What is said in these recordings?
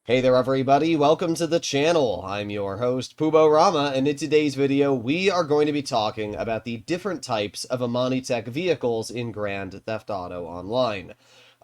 Hey there everybody, welcome to the channel. I'm your host Pubo Rama, and in today's video we are going to be talking about the different types of Imani Tech vehicles in Grand Theft Auto Online.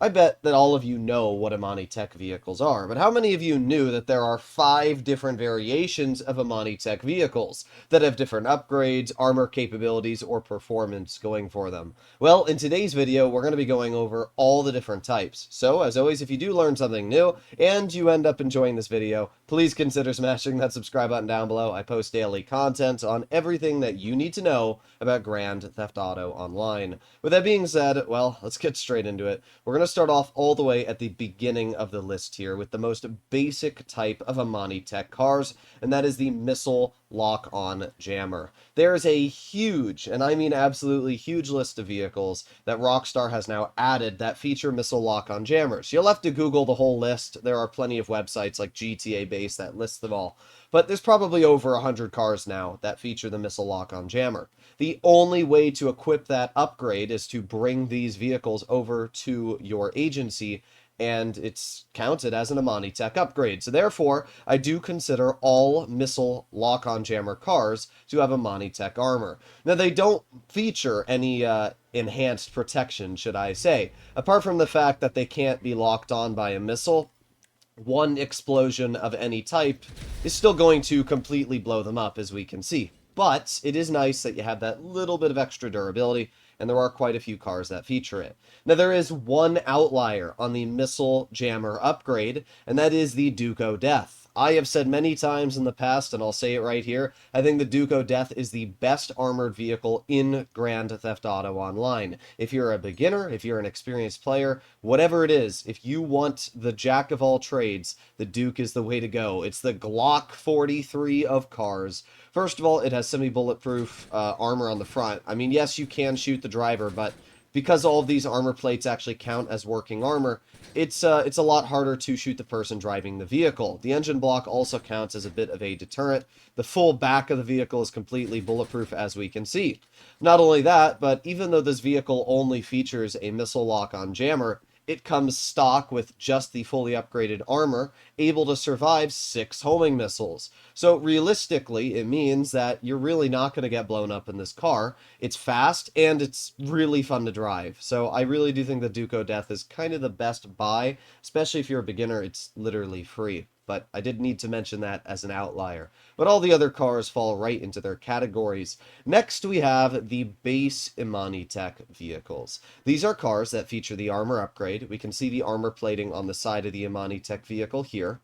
I bet that all of you know what Imani Tech vehicles are, but how many of you knew that there are 5 different variations of Imani Tech vehicles that have different upgrades, armor capabilities, or performance going for them? Well, in today's video, we're going to be going over all the different types. So, as always, if you do learn something new and you end up enjoying this video, please consider smashing that subscribe button down below. I post daily content on everything that you need to know about Grand Theft Auto Online. With that being said, well, let's get straight into it. We're going to start off all the way at the beginning of the list here with the most basic type of Imani Tech cars, and that is the Missile Lock-On Jammer. There's a huge, and I mean absolutely huge, list of vehicles that Rockstar has now added that feature Missile Lock-On Jammers. You'll have to Google the whole list. There are plenty of websites like GTA Base that list them all. But there's probably over 100 cars now that feature the Missile Lock-On Jammer. The only way to equip that upgrade is to bring these vehicles over to your agency, and it's counted as an Imani Tech upgrade. So therefore, I do consider all Missile Lock-On Jammer cars to have Imani Tech armor. Now, they don't feature any enhanced protection, should I say, apart from the fact that they can't be locked on by a missile. One explosion of any type is still going to completely blow them up, as we can see. But it is nice that you have that little bit of extra durability, and there are quite a few cars that feature it. Now, there is one outlier on the Missile Jammer upgrade, and that is the Duco Death. I have said many times in the past, and I'll say it right here, I think the Duco Death is the best armored vehicle in Grand Theft Auto Online. If you're a beginner, if you're an experienced player, whatever it is, if you want the jack of all trades, the Duke is the way to go. It's the Glock 43 of cars. First of all, it has semi-bulletproof armor on the front. I mean, yes, you can shoot the driver, but because all of these armor plates actually count as working armor, it's a lot harder to shoot the person driving the vehicle. The engine block also counts as a bit of a deterrent. The full back of the vehicle is completely bulletproof, as we can see. Not only that, but even though this vehicle only features a missile lock-on jammer, it comes stock with just the fully upgraded armor, able to survive 6 homing missiles. So realistically, it means that you're really not going to get blown up in this car. It's fast, and it's really fun to drive. So I really do think the Duco Death is kind of the best buy, especially if you're a beginner. It's literally free. But I did need to mention that as an outlier. But all the other cars fall right into their categories. Next, we have the base Imani Tech vehicles. These are cars that feature the armor upgrade. We can see the armor plating on the side of the Imani Tech vehicle here.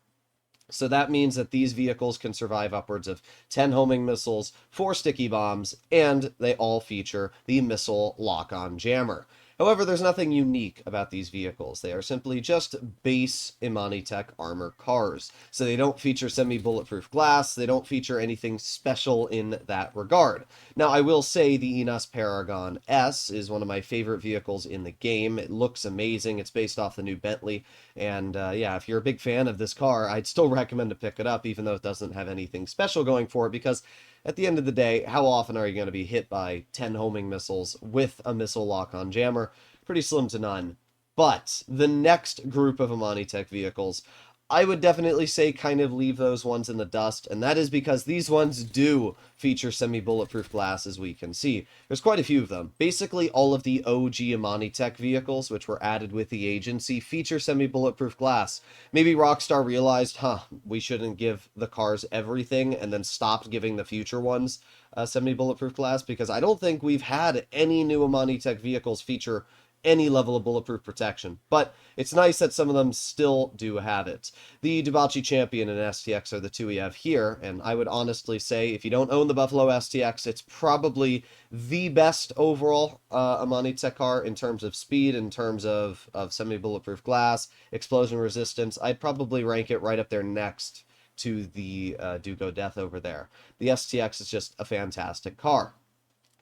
So that means that these vehicles can survive upwards of 10 homing missiles, 4 sticky bombs, and they all feature the Missile Lock-On Jammer. However, there's nothing unique about these vehicles. They are simply just base Imani Tech armor cars. So they don't feature semi-bulletproof glass. They don't feature anything special in that regard. Now, I will say the Enos Paragon S is one of my favorite vehicles in the game. It looks amazing. It's based off the new Bentley. And yeah, if you're a big fan of this car, I'd still recommend to pick it up, even though it doesn't have anything special going for it, because at the end of the day, how often are you going to be hit by 10 homing missiles with a missile lock-on jammer? Pretty slim to none. But the next group of Imani Tech vehicles, I would definitely say kind of leave those ones in the dust, and that is because these ones do feature semi-bulletproof glass, as we can see. There's quite a few of them. Basically, all of the OG Imani Tech vehicles, which were added with the agency, feature semi-bulletproof glass. Maybe Rockstar realized, we shouldn't give the cars everything, and then stopped giving the future ones semi-bulletproof glass, because I don't think we've had any new Imani Tech vehicles feature any level of bulletproof protection, but it's nice that some of them still do have it. The Debauchee Champion and STX are the two we have here, and I would honestly say if you don't own the Buffalo STX, it's probably the best overall Imani Tech car in terms of speed, in terms of semi-bulletproof glass, explosion resistance. I'd probably rank it right up there next to the Duco Death over there. The STX is just a fantastic car.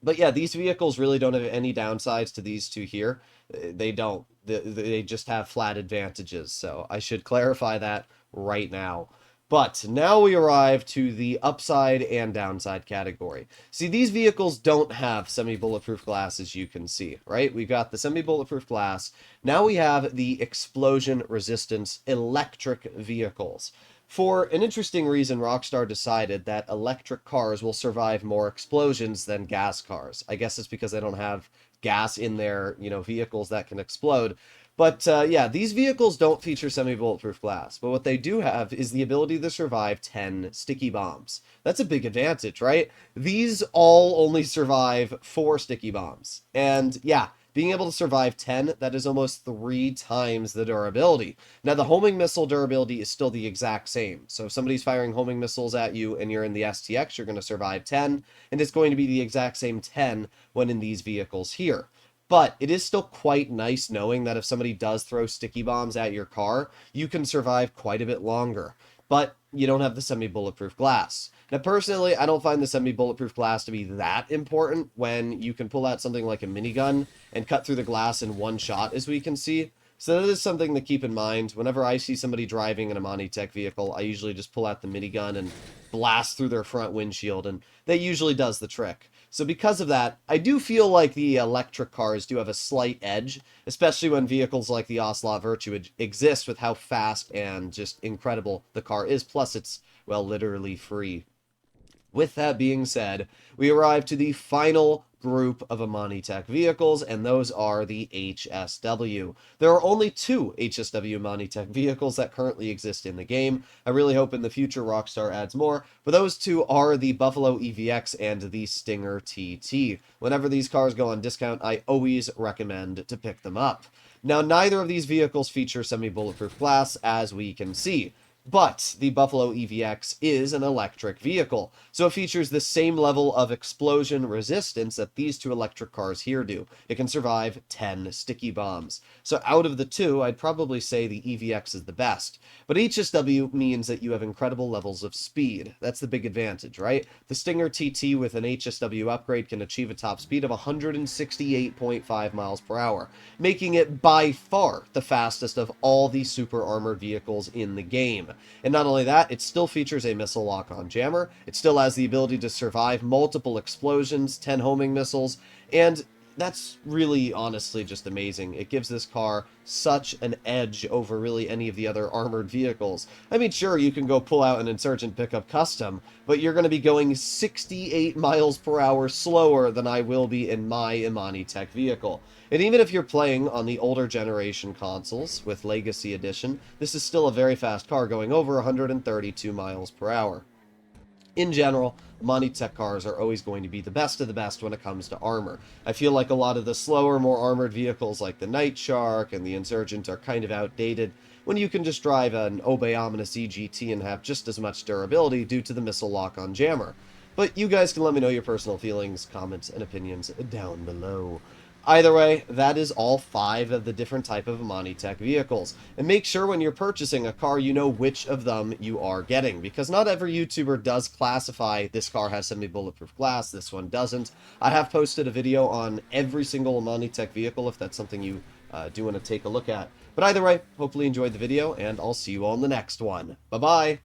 But yeah, these vehicles really don't have any downsides to these two here. They don't. They just have flat advantages. So I should clarify that right now. But now we arrive to the upside and downside category. See, these vehicles don't have semi-bulletproof glass, as you can see, right? We've got the semi-bulletproof glass. Now we have the explosion resistance electric vehicles. For an interesting reason, Rockstar decided that electric cars will survive more explosions than gas cars. I guess it's because they don't have gas in their, vehicles that can explode. But yeah, these vehicles don't feature semi-bulletproof glass, but what they do have is the ability to survive 10 sticky bombs. That's a big advantage, right? These all only survive 4 sticky bombs. And yeah, being able to survive 10, that is almost 3 times the durability. Now, the homing missile durability is still the exact same. So if somebody's firing homing missiles at you and you're in the STX, you're going to survive 10, and it's going to be the exact same 10 when in these vehicles here. But it is still quite nice knowing that if somebody does throw sticky bombs at your car, you can survive quite a bit longer. But you don't have the semi-bulletproof glass. Now, personally, I don't find the semi-bulletproof glass to be that important when you can pull out something like a minigun and cut through the glass in one shot, as we can see. So that is something to keep in mind. Whenever I see somebody driving an Imani Tech vehicle, I usually just pull out the minigun and blast through their front windshield, and that usually does the trick. So because of that, I do feel like the electric cars do have a slight edge, especially when vehicles like the Ocelot Virtue exist with how fast and just incredible the car is. Plus, it's, well, literally free. With that being said, we arrive to the final group of Imani Tech vehicles, and those are the HSW. There are only 2 HSW Imani Tech vehicles that currently exist in the game. I really hope in the future Rockstar adds more, but those 2 are the Buffalo EVX and the Stinger TT. Whenever these cars go on discount, I always recommend to pick them up. Now, neither of these vehicles feature semi-bulletproof glass, as we can see. But the Buffalo EVX is an electric vehicle, so it features the same level of explosion resistance that these 2 electric cars here do. It can survive 10 sticky bombs. So out of the 2, I'd probably say the EVX is the best. But HSW means that you have incredible levels of speed. That's the big advantage, right? The Stinger TT with an HSW upgrade can achieve a top speed of 168.5 miles per hour, making it by far the fastest of all the super armored vehicles in the game. And not only that, it still features a missile lock-on jammer, it still has the ability to survive multiple explosions, 10 homing missiles, and that's really honestly just amazing. It gives this car such an edge over really any of the other armored vehicles. I mean, sure, you can go pull out an Insurgent Pickup Custom, but you're going to be going 68 miles per hour slower than I will be in my Imani Tech vehicle. And even if you're playing on the older generation consoles with Legacy Edition, this is still a very fast car going over 132 miles per hour. In general, Imani Tech cars are always going to be the best of the best when it comes to armor. I feel like a lot of the slower, more armored vehicles like the Night Shark and the Insurgent are kind of outdated when you can just drive an Obey Ominous EGT and have just as much durability due to the missile lock-on jammer. But you guys can let me know your personal feelings, comments, and opinions down below. Either way, that is all 5 of the different type of Imani Tech vehicles. And make sure when you're purchasing a car, you know which of them you are getting. Because not every YouTuber does classify this car has semi-bulletproof glass, this one doesn't. I have posted a video on every single Imani Tech vehicle if that's something you do want to take a look at. But either way, hopefully you enjoyed the video, and I'll see you all in the next one. Bye-bye!